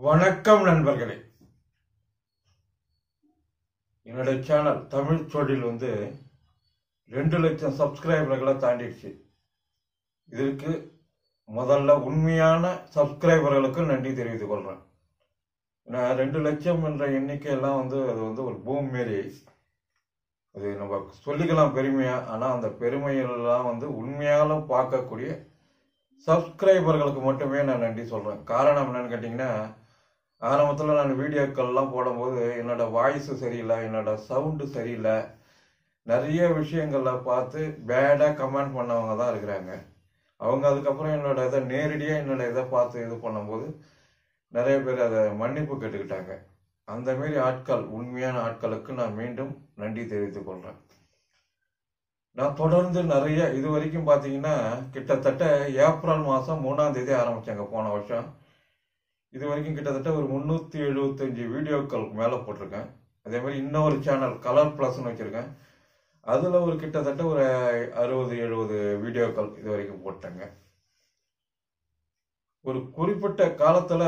வணக்கம் நண்பர்களே. என்னுடைய சேனல் தமிழ் தொழில் 2 லட்சம் சப்ஸ்கிரைபர்களை தாண்டிடுச்சு. இதற்கு முதல்ல உண்மையான சப்ஸ்கிரைபர்களுக்கு நன்றி தெரிவித்துக் கொள்றேன். நான் 2 லட்சம் என்ற எண்ணிக்கையெல்லாம் அது ஒரு பூமி மாரி. அது நம்ம சொல்லிக்கலாம் பெருமையா. ஆனால் அந்த பெருமையெல்லாம் உண்மையால பார்க்கக்கூடிய சப்ஸ்கிரைபர்களுக்கு மட்டுமே நான் நன்றி சொல்கிறேன். காரணம் என்னன்னு கேட்டிங்கன்னா, ஆரம்பத்தில் நான் வீடியோக்கள்லாம் போடும்போது என்னோட வாய்ஸு சரியில்லை, என்னோட சவுண்டு சரியில்லை, நிறைய விஷயங்களில் பார்த்து பேடாக கமெண்ட் பண்ணவங்க தான் இருக்கிறாங்க. அவங்க அதுக்கப்புறம் நேரடியாக இதை பார்த்து இது பண்ணும்போது நிறைய பேர் அதை மன்னிப்பு கேட்டுக்கிட்டாங்க. அந்தமாரி ஆட்கள், உண்மையான ஆட்களுக்கு நான் மீண்டும் நன்றி தெரிவித்துக் கொள்கிறேன். நான் தொடர்ந்து நிறைய இது வரைக்கும் பார்த்தீங்கன்னா கிட்டத்தட்ட ஏப்ரல் மாதம் 3ஆம் தேதி ஆரம்பித்தாங்க போன வருஷம். இது வரைக்கும் கிட்டத்தட்ட ஒரு 375 வீடியோக்கள் மேலே போட்டிருக்கேன். அதே மாதிரி இன்னொரு சேனல் கலர் ப்ளஸ்ன்னு வச்சுருக்கேன். அதில் ஒரு கிட்டத்தட்ட ஒரு 60-70 வீடியோக்கள் இது வரைக்கும் போட்டேங்க. ஒரு குறிப்பிட்ட காலத்தில்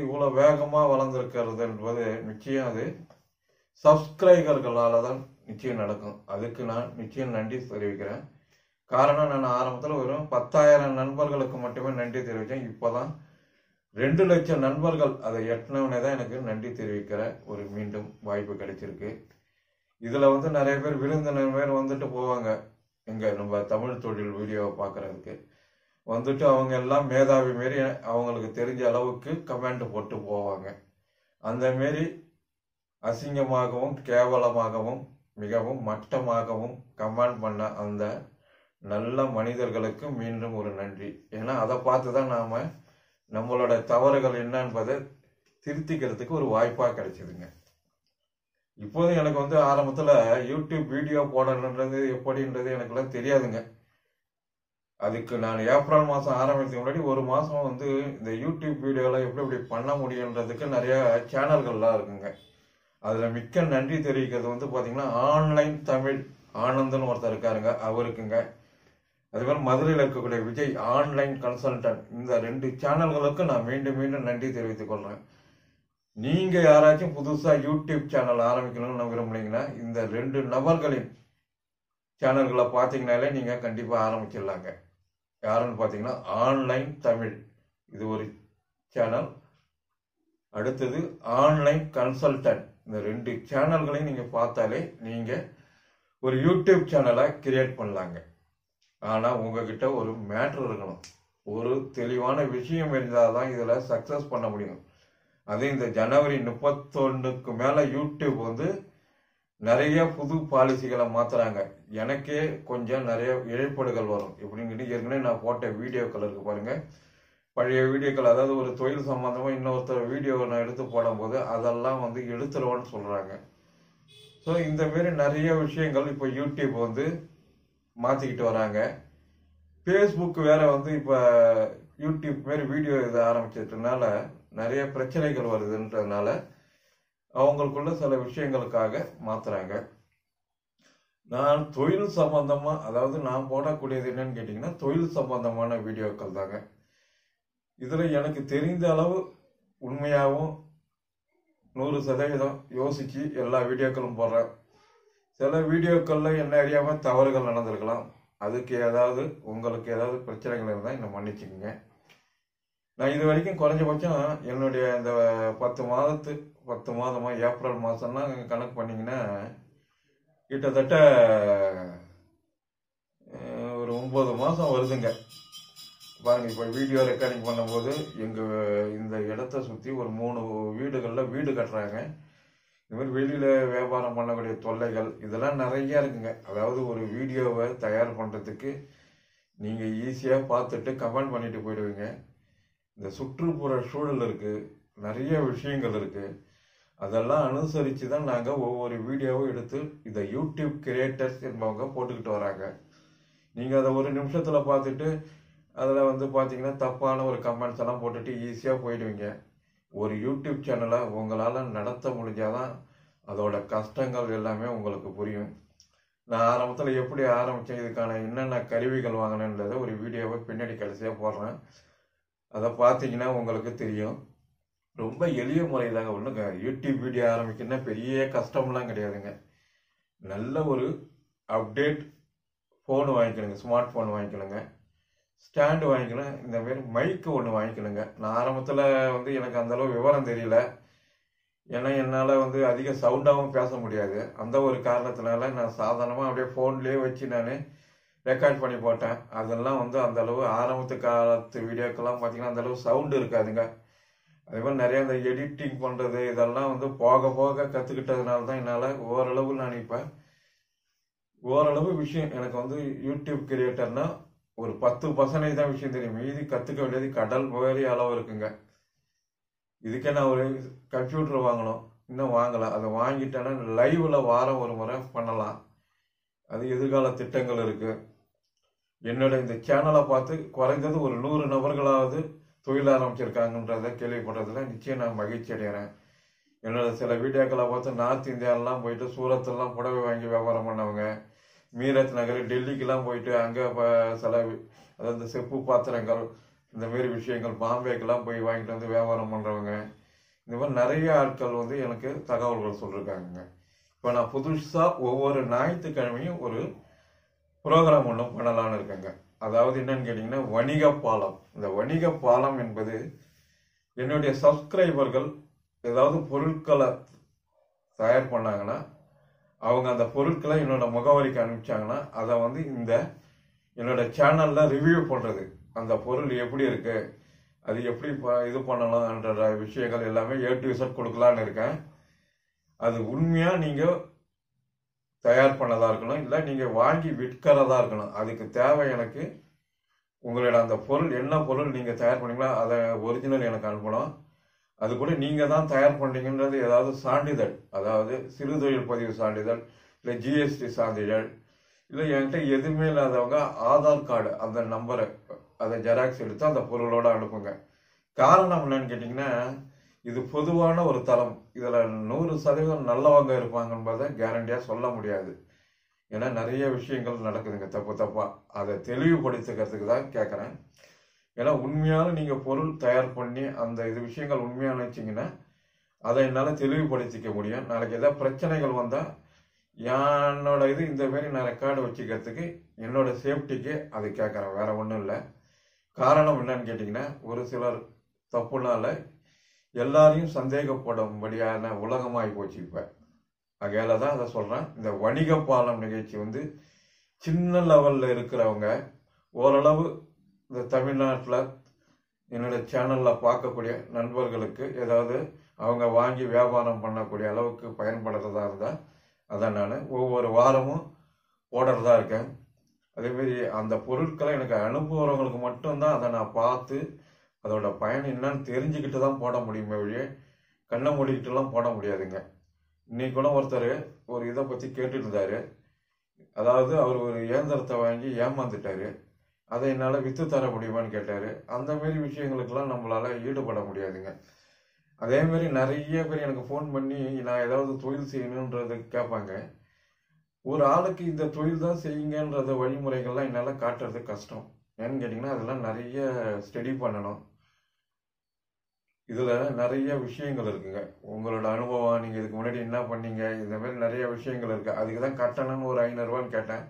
இவ்வளோ வேகமாக வளர்ந்துருக்கிறது என்பது நிச்சயம் அது சப்ஸ்கிரைபர்களால் தான் நிச்சயம் நடக்கும். அதுக்கு நான் நிச்சயம் நன்றி தெரிவிக்கிறேன். காரணம், நான் ஆரம்பத்தில் வெறும் 10,000 நண்பர்களுக்கு மட்டுமே நன்றி தெரிவித்தேன். இப்போ தான் 2 லட்சம் நண்பர்கள் அதை எட்டினவனே தான் எனக்கு நன்றி தெரிவிக்கிற ஒரு மீண்டும் வாய்ப்பு கிடைச்சிருக்கு. இதில் நிறைய பேர் விருந்தினர் போவாங்க. நம்ம தமிழ் தொழில் வீடியோவை பார்க்குறதுக்கு அவங்க எல்லாம் மேதாவி மாரி அவங்களுக்கு தெரிஞ்ச அளவுக்கு கமெண்ட் போட்டு போவாங்க. அந்த மாரி அசிங்கமாகவும் கேவலமாகவும் மிகவும் மட்டமாகவும் கமெண்ட் பண்ண அந்த நல்ல மனிதர்களுக்கு மீண்டும் ஒரு நன்றி. ஏன்னா அதை பார்த்து தான் நாம் நம்மளோட தவறுகள் என்ன என்பதை திருத்திக்கிறதுக்கு ஒரு வாய்ப்பாக கிடைச்சிதுங்க. இப்போது எனக்கு ஆரம்பத்தில் யூடியூப் வீடியோ போடணுன்றது எப்படின்றது எனக்குலாம் தெரியாதுங்க. அதுக்கு நான் ஏப்ரல் மாதம் ஆரம்பிக்கிறதுக்கு முன்னாடி ஒரு மாதம் இந்த யூடியூப் வீடியோவில் எப்படி பண்ண முடியுன்றதுக்கு நிறைய சேனல்கள்லாம் இருக்குங்க. அதில் மிக்க நன்றி தெரிவிக்கிறது பார்த்தீங்கன்னா, ஆன்லைன் தமிழ் ஆனந்தன்னு ஒருத்தர் இருக்காருங்க, அவருக்குங்க. அதுமாதிரி மதுரையில் இருக்கக்கூடிய விஜய் ஆன்லைன் கன்சல்டன்ட், இந்த 2 சேனல்களுக்கு நான் மீண்டும் மீண்டும் நன்றி தெரிவித்துக் கொள்கிறேன். நீங்கள் யாராச்சும் புதுசாக யூடியூப் சேனல் ஆரம்பிக்கணும்னு நான் விரும்புனீங்கன்னா இந்த 2 நபர்களின் சேனல்களை பார்த்தீங்கனாலே நீங்கள் கண்டிப்பாக ஆரம்பிச்சிடலாங்க. யாருன்னு பார்த்தீங்கன்னா, ஆன்லைன் தமிழ் இது ஒரு சேனல், அடுத்தது ஆன்லைன் கன்சல்டன்ட். இந்த 2 சேனல்களையும் நீங்கள் பார்த்தாலே நீங்கள் ஒரு யூடியூப் சேனலை கிரியேட் பண்ணலாங்க. ஆனால் உங்ககிட்ட ஒரு மேட்ரு இருக்கணும், ஒரு தெளிவான விஷயம் இருந்தால் தான் இதில் சக்ஸஸ் பண்ண முடியும். அது இந்த ஜனவரி 31க்கு மேலே யூடியூப் நிறைய புது பாலிசிகளை மாற்றுறாங்க. எனக்கே கொஞ்சம் நிறைய இழைப்பாடுகள் வரும். எப்படின்னு ஏற்கனவே நான் போட்ட வீடியோக்கள் இருக்கு பாருங்கள், பழைய வீடியோக்கள். அதாவது ஒரு தொழில் சம்பந்தமாக இன்னொருத்தர் வீடியோவை நான் எடுத்து போடும்போது அதெல்லாம் எடுத்துருவோன்னு சொல்கிறாங்க. ஸோ இந்தமாரி நிறைய விஷயங்கள் இப்போ யூடியூப் மாற்றிக்கிட்டு வராங்க. ஃபேஸ்புக் வேற இப்போ யூடியூப் மாரி வீடியோ இதை ஆரம்பிச்சதுனால நிறைய பிரச்சனைகள் வருதுன்றதுனால அவங்களுக்குள்ள சில விஷயங்களுக்காக மாற்றுறாங்க. நான் தொழில் சம்பந்தமாக, அதாவது நான் போடக்கூடியது என்னன்னு கேட்டிங்கன்னா தொழில் சம்பந்தமான வீடியோக்கள் தாங்க. இதில் எனக்கு தெரிந்த அளவு உண்மையாகவும் 100% யோசித்து எல்லா வீடியோக்களும் போடுறேன். சில வீடியோக்களில் என்ன அறியாமல் தவறுகள் நடந்திருக்கலாம். அதுக்கு உங்களுக்கு ஏதாவது பிரச்சனைகள் இருந்தால் என்னை மன்னிச்சுக்கோங்க. நான் இது வரைக்கும் குறைஞ்சபட்சம் என்னுடைய இந்த 10 மாதமாக ஏப்ரல் மாதம்னா கணக்கு பண்ணிங்கன்னா கிட்டத்தட்ட ஒரு 9 மாதம் வருதுங்க. பாருங்கள், இப்போ வீடியோ ரெக்கார்டிங் பண்ணும்போது எங்கள் இந்த இடத்த சுற்றி ஒரு 3 வீடுகளில் வீடு கட்டுறாங்க. இதுமாதிரி வெளியில் வியாபாரம் பண்ணக்கூடிய தொல்லைகள் இதெல்லாம் நிறையா இருக்குங்க. அதாவது ஒரு வீடியோவை தயார் பண்ணுறதுக்கு நீங்கள் ஈஸியாக பார்த்துட்டு கமெண்ட் பண்ணிட்டு போயிடுவீங்க. இந்த சுற்றுப்புற சூழல் இருக்குது, நிறைய விஷயங்கள் இருக்குது. அதெல்லாம் அனுசரித்து தான் நாங்கள் ஒவ்வொரு வீடியோவும் எடுத்து இதை யூடியூப் கிரியேட்டர்ஸ் என்பவங்க போட்டுக்கிட்டு வராங்க. நீங்கள் அதை ஒரு நிமிஷத்தில் பார்த்துட்டு அதில் பார்த்தீங்கன்னா தப்பான ஒரு கமெண்ட்ஸ் எல்லாம் போட்டுட்டு ஈஸியாக போயிடுவீங்க. ஒரு யூடியூப் சேனலை உங்களால் நடத்த முடிஞ்சாதான் அதோட கஷ்டங்கள் எல்லாமே உங்களுக்கு புரியும். நான் ஆரம்பத்தில் எப்படி ஆரம்பித்தேன், இதுக்கான என்னென்ன கருவிகள் வாங்கினேன்றதை ஒரு வீடியோவை பின்னாடி கடைசியாக போடுறேன். அதை பார்த்தீங்கன்னா உங்களுக்கு தெரியும். ரொம்ப எளிய முறை தாங்க. ஒன்றுங்க யூடியூப் வீடியோ ஆரம்பிக்கணும்னா பெரிய கஷ்டம்லாம் கிடையாதுங்க. நல்ல ஒரு அப்டேட் ஃபோன் வாங்கிக்கணுங்க, ஸ்மார்ட் ஃபோன் வாங்கிக்கணுங்க, ஸ்டாண்டு வாங்கிக்கணும், இந்த மாதிரி மைக்கு ஒன்று வாங்கிக்கணுங்க. நான் ஆரம்பத்தில் வந்து எனக்கு அந்தளவு விவரம் தெரியல. ஏன்னா என்னால் வந்து அதிக சவுண்டாகவும் பேச முடியாது. அந்த ஒரு காரணத்தினால நான் சாதாரணமாக அப்படியே ஃபோன்லேயே வச்சு நான் ரெக்கார்ட் பண்ணி போட்டேன். அதெல்லாம் வந்து அந்தளவு ஆரம்பத்து காலத்து வீடியோக்கெல்லாம் பார்த்தீங்கன்னா அந்தளவு சவுண்டு இருக்காதுங்க. அதே மாதிரி நிறையா இந்த எடிட்டிங் பண்ணுறது இதெல்லாம் வந்து போக போக கற்றுக்கிட்டதுனால தான் என்னால் ஓரளவு நான் இப்போ ஓரளவு விஷயம் எனக்கு வந்து யூடியூப் கிரியேட்டர்னால் ஒரு 10% தான் விஷயம் தெரியும். மீதி கற்றுக்க வேண்டியது கடல் மாதிரி அளவு இருக்குங்க. இதுக்கே நான் ஒரு கம்ப்யூட்டர் வாங்கணும், இன்னும் வாங்கலை. அதை வாங்கிட்டேன்னா லைவில் வாரம் ஒரு முறை பண்ணலாம். அது எதிர்கால திட்டங்கள் இருக்குது. என்னோட இந்த சேனலை பார்த்து குறைந்தது ஒரு 100 நபர்களாவது தொழில் ஆரம்பிச்சிருக்காங்கன்றதை கேள்விப்படுறதுல நிச்சயம் நான் மகிழ்ச்சி அடைகிறேன். என்னோட சில வீடியோக்களை பார்த்து நார்த் இந்தியாவெலாம் போயிட்டு சூரத்தெல்லாம் புடவை வாங்கி வியாபாரம் பண்ணவங்க, மீரட் நகர் டெல்லிக்கெலாம் போயிட்டு அங்கே சில அதாவது செப்பு பாத்திரங்கள் இந்த மாதிரி விஷயங்கள் பாம்பேக்கெல்லாம் போய் வாங்கிட்டு வந்து வியாபாரம் பண்ணுறவங்க, இந்த மாதிரி நிறைய ஆட்கள் வந்து எனக்கு தகவல்கள் சொல்லியிருக்காங்க. இப்போ நான் புதுசாக ஒவ்வொரு ஞாயிற்றுக்கிழமையும் ஒரு ப்ரோக்ராம் ஒன்றும் பண்ணலான்னு இருக்கேங்க. அதாவது என்னன்னு கேட்டிங்கன்னா வணிக பாலம். இந்த வணிக பாலம் என்பது என்னுடைய சப்ஸ்கிரைபர்கள் ஏதாவது பொருட்களை தயார் பண்ணாங்கன்னா அவங்க அந்த பொருட்களை என்னோட முகவரிக்கு அனுப்பிச்சாங்கன்னா அதை வந்து இந்த என்னோட சேனலில் ரிவ்யூ பண்ணுறது, அந்த பொருள் எப்படி இருக்குது, அது எப்படி இது பண்ணலாம்ன்ற விஷயங்கள் எல்லாமே A to Z கொடுக்கலான்னு இருக்கேன். அது உண்மையாக நீங்கள் தயார் பண்ணதாக இருக்கணும், இல்லை நீங்கள் வாங்கி விற்கிறதா இருக்கணும். அதுக்கு தேவை எனக்கு உங்களோட அந்த பொருள் என்ன பொருள் நீங்கள் தயார் பண்ணீங்களோ அதை ஒரிஜினல் எனக்கு அனுப்பணும். அது கூட நீங்கள் தான் தயார் பண்ணுறீங்கன்றது ஏதாவது சான்றிதழ், அதாவது சிறு தொழில் பதிவு சான்றிதழ், இல்லை GST சான்றிதழ், இல்லை என்கிட்ட எதுவுமே இல்லாதவங்க ஆதார் கார்டு அந்த நம்பரை அதை ஜெராக்ஸ் எடுத்து அந்த பொருளோடு அனுப்புங்க. காரணம் என்னன்னு கேட்டிங்கன்னா இது பொதுவான ஒரு தளம். இதில் 100% நல்லவங்க இருப்பாங்க என்பதை கேரண்டியாக சொல்ல முடியாது. ஏன்னா நிறைய விஷயங்கள் நடக்குதுங்க தப்பாக. அதை தெளிவுபடுத்திக்கிறதுக்கு தான் கேட்குறேன். ஏன்னா உண்மையான நீங்கள் பொருள் தயார் பண்ணி அந்த இது விஷயங்கள் உண்மையாக நினச்சிங்கன்னா அதை என்னால் தெளிவுபடுத்திக்க முடியும். நாளைக்கு ஏதாவது பிரச்சனைகள் வந்தால் என்னோட இது இந்த மாரி நான் ரெக்கார்டு வச்சுக்கிறதுக்கு என்னோட சேஃப்டிக்கு அது கேட்குறேன், வேற ஒன்றும் இல்லை. காரணம் என்னன்னு கேட்டிங்கன்னா ஒரு சிலர் தப்புனால எல்லாரையும் சந்தேகப்படும்படியான உலகமாகி போச்சு இப்போ. அகையால தான் அதை சொல்கிறேன். இந்த வணிக பாலம் நிகழ்ச்சி வந்து சின்ன லெவலில் இருக்கிறவங்க ஓரளவு இந்த தமிழ்நாட்டில் என்னோட சேனலில் பார்க்கக்கூடிய நண்பர்களுக்கு ஏதாவது அவங்க வாங்கி வியாபாரம் பண்ணக்கூடிய அளவுக்கு பயன்படுறதா இருந்தால் அதை நான் ஒவ்வொரு வாரமும் போடுறதா இருக்கேன். அதேமாரி அந்த பொருட்களை எனக்கு அனுப்புகிறவங்களுக்கு மட்டும்தான் அதை நான் பார்த்து அதோட பயன் என்னன்னு தெரிஞ்சுக்கிட்டு தான் போட முடியுமே வழியே கண்ணை மூடிக்கிட்டுலாம் போட முடியாதுங்க. இன்னைக்கு கூட ஒருத்தர் ஒரு இதை பற்றி கேட்டுட்டு இருந்தார். அதாவது அவர் ஒரு இயந்திரத்தை வாங்கி ஏமாந்துட்டார், அதை என்னால் விற்று தர முடியுமான்னு கேட்டார். அந்த மாரி விஷயங்களுக்கெல்லாம் நம்மளால் ஈடுபட முடியாதுங்க. அதேமாரி நிறைய பேர் எனக்கு ஃபோன் பண்ணி நான் ஏதாவது தொழில் செய்யணுன்றது கேட்பாங்க. ஒரு ஆளுக்கு இந்த தொழில் தான் செய்யுங்கன்றத வழிமுறைகள்லாம் என்னால் காட்டுறது கஷ்டம். ஏன்னு கேட்டிங்கன்னா அதெல்லாம் நிறைய ஸ்டடி பண்ணணும். இதில் நிறைய விஷயங்கள் இருக்குங்க. உங்களோட அனுபவம், நீங்கள் இதுக்கு முன்னாடி என்ன பண்ணீங்க, இந்த மாதிரி நிறைய விஷயங்கள் இருக்குது. அதுக்கு தான் கட்டணம்னு ஒரு 500 ரூபான்னு கேட்டேன்.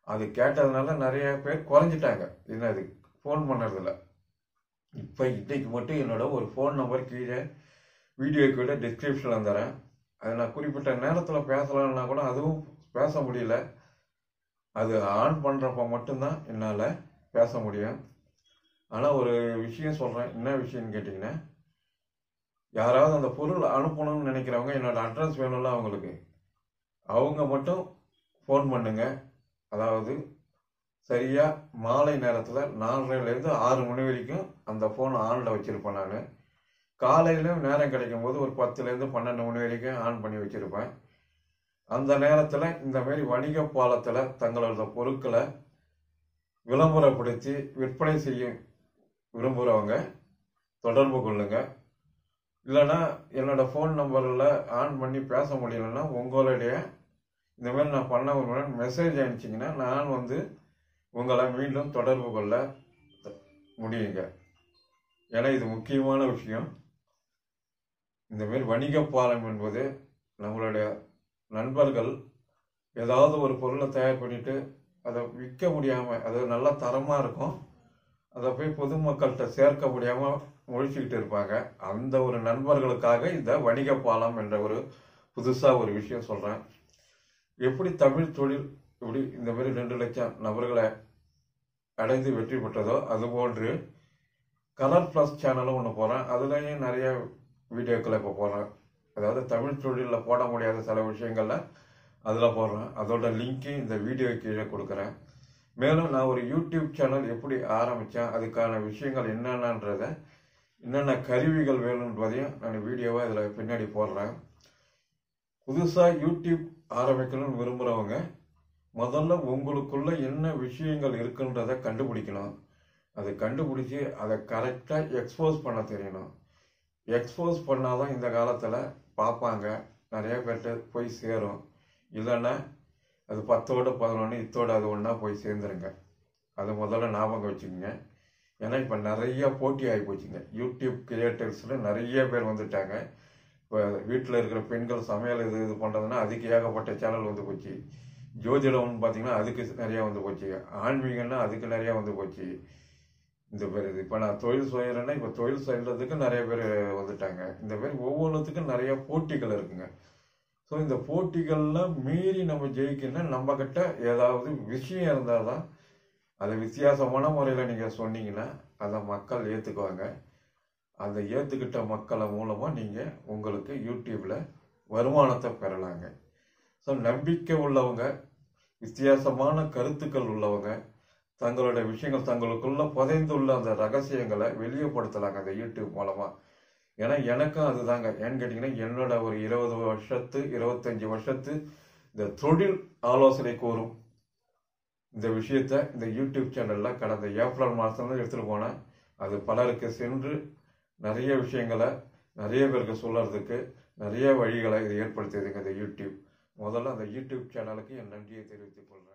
அது கேட்டதுனால நிறைய பேர் குறைஞ்சிட்டாங்க. என்ன அது ஃபோன் பண்ணுறதில்ல. இப்போ இன்றைக்கு மட்டும் என்னோட ஒரு ஃபோன் நம்பர் கீழே வீடியோ கீழே டிஸ்கிரிப்ஷனில் தரேன். அது நான் குறிப்பிட்ட நேரத்தில் பேசலான்னா கூட அதுவும் பேச முடியல. அது ஆன் பண்ணுறப்ப மட்டும்தான் என்னால் பேச முடியும். ஆனால் ஒரு விஷயம் சொல்கிறேன். என்ன விஷயம்னு கேட்டிங்கன்னா யாராவது அந்த பொருள் அனுப்பணும்னு நினைக்கிறவங்க என்னோட அட்ரஸ் வேணும்ல அவங்களுக்கு, அவங்க மட்டும் ஃபோன் பண்ணுங்க. அதாவது சரியாக மாலை நேரத்தில் 4:30லேருந்து 6 மணி வரைக்கும் அந்த ஃபோன் ஆனில் வச்சுருப்பேன். நான் காலையிலும் நேரம் கிடைக்கும் போது ஒரு 10லேருந்து 12 மணி வரைக்கும் ஆன் பண்ணி வச்சுருப்பேன். அந்த நேரத்தில் இந்த மாதிரி வணிக பாலத்தில் தங்களோட பொருட்களை விளம்பரப்படுத்தி விற்பனை செய்ய விரும்புகிறவங்க தொடர்பு கொள்ளுங்க. இல்லைன்னா என்னோடய ஃபோன் நம்பரில் ஆன் பண்ணி பேச முடியலன்னா உங்களுடைய இந்த மாதிரி நான் பண்ண ஒரு மெசேஜ் அனுப்பிச்சிங்கன்னா நான் வந்து உங்களை மீண்டும் தொடர்பு கொள்ள முடியுங்க. ஏன்னா இது முக்கியமான விஷயம். இந்தமாரி வணிக பாலம் என்பது நம்மளுடைய நண்பர்கள் ஏதாவது ஒரு பொருளை தயார் பண்ணிட்டு அதை விற்க முடியாமல், அது நல்ல தரமாக இருக்கும், அதை போய் பொதுமக்கள்கிட்ட சேர்க்க முடியாமல் முழிச்சுக்கிட்டு இருப்பாங்க. அந்த ஒரு நண்பர்களுக்காக இந்த வணிக பாலம் என்ற ஒரு புதுசாக ஒரு விஷயம் சொல்கிறேன். எப்படி தமிழ் தொழில் இப்படி இந்த மாதிரி 2 லட்சம் நபர்களை அடைந்து வெற்றி பெற்றதோ அதுபோன்று கலர் ப்ளஸ் சேனலும் ஒன்று போகிறேன். அதுலேயும் நிறைய வீடியோக்களை இப்போ போடுறேன். அதாவது தமிழ் தொழிலில் போட முடியாத சில விஷயங்கள்ல அதில் போடுறேன். அதோட லிங்க்கு இந்த வீடியோ கீழே கொடுக்குறேன். மேலும் நான் ஒரு யூடியூப் சேனல் எப்படி ஆரம்பித்தேன், அதுக்கான விஷயங்கள் என்னென்னன்றதை, என்னென்ன கருவிகள் வேணுன்றதையும் நான் வீடியோவை இதில் பின்னாடி போடுறேன். புதுசாக யூடியூப் ஆரம்பிக்கணும்னு விரும்புகிறவங்க முதல்ல உங்களுக்குள்ள என்ன விஷயங்கள் இருக்குன்றதை கண்டுபிடிக்கணும். அதை கண்டுபிடிச்சி அதை கரெக்டாக எக்ஸ்போஸ் பண்ண தெரியணும். எக்ஸ்போஸ் பண்ணாதான் இந்த காலத்தில் பார்ப்பாங்க, நிறைய பேர்கிட்ட போய் சேரும். இல்லைன்னா அது 10ஓட 11 இத்தோட அது ஒன்றா போய் சேர்ந்துருங்க. அது முதல்ல ஞாபகம் வச்சுக்கோங்க. ஏன்னா இப்போ நிறைய போட்டி ஆகி போச்சுங்க. யூடியூப் கிரியேட்டர்ஸில் நிறைய பேர் வந்துட்டாங்க. இப்போ வீட்டில் இருக்கிற பெண்கள் சமையல் இது பண்ணுறதுன்னா அதுக்கு ஏகப்பட்ட சேனல் வந்து போச்சு. ஜோதிடம்னு பார்த்தீங்கன்னா அதுக்கு நிறையா வந்து போச்சு. ஆன்மீகம்னா அதுக்கு நிறையா வந்து போச்சு. இந்த பேர் இது இப்போ நான் தொழில் செய்கிறேன்னா இப்போ தொழில் செய்கிறதுக்கு நிறைய பேர் வந்துட்டாங்க. இந்த மாதிரி ஒவ்வொன்றுத்துக்கும் நிறைய போட்டிகள் இருக்குங்க. ஸோ இந்த போட்டிகள்லாம் மீறி நம்ம ஜெயிக்கணும்னா நம்மக்கிட்ட ஏதாவது விஷயம் இருந்தால் தான், அதை வித்தியாசமான முறையில் நீங்கள் சொன்னீங்கன்னா அதை மக்கள் ஏற்றுக்குவாங்க. அந்த ஏற்றுக்கிட்ட மக்களை மூலமாக நீங்கள் உங்களுக்கு யூடியூப்பில் வருமானத்தை பெறலாங்க. ஸோ நம்பிக்கை உள்ளவங்க, வித்தியாசமான கருத்துக்கள் உள்ளவங்க, தங்களுடைய விஷயங்கள் தங்களுக்குள்ள புதைந்துள்ள அந்த ரகசியங்களை வெளியப்படுத்தலாங்க அந்த யூடியூப் மூலமாக. ஏன்னா எனக்கும் அதுதாங்க. ஏன்னு கேட்டிங்கன்னா, என்னோட ஒரு 20 வருஷத்து 25 வருஷத்து இந்த தொழில் ஆலோசனை கூறும் இந்த விஷயத்த இந்த யூடியூப் சேனலில் கடந்த ஏப்ரல் மாதம் எடுத்துகிட்டு போனேன். அது பலருக்கு சென்று நிறைய விஷயங்களை நிறைய பேருக்கு சொல்கிறதுக்கு நிறைய வழிகளை இது ஏற்படுத்தியதுங்க இந்த யூடியூப். முதல்ல அந்த யூடியூப் சேனலுக்கு என் நன்றியை தெரிவித்துக் கொள்கிறேன்.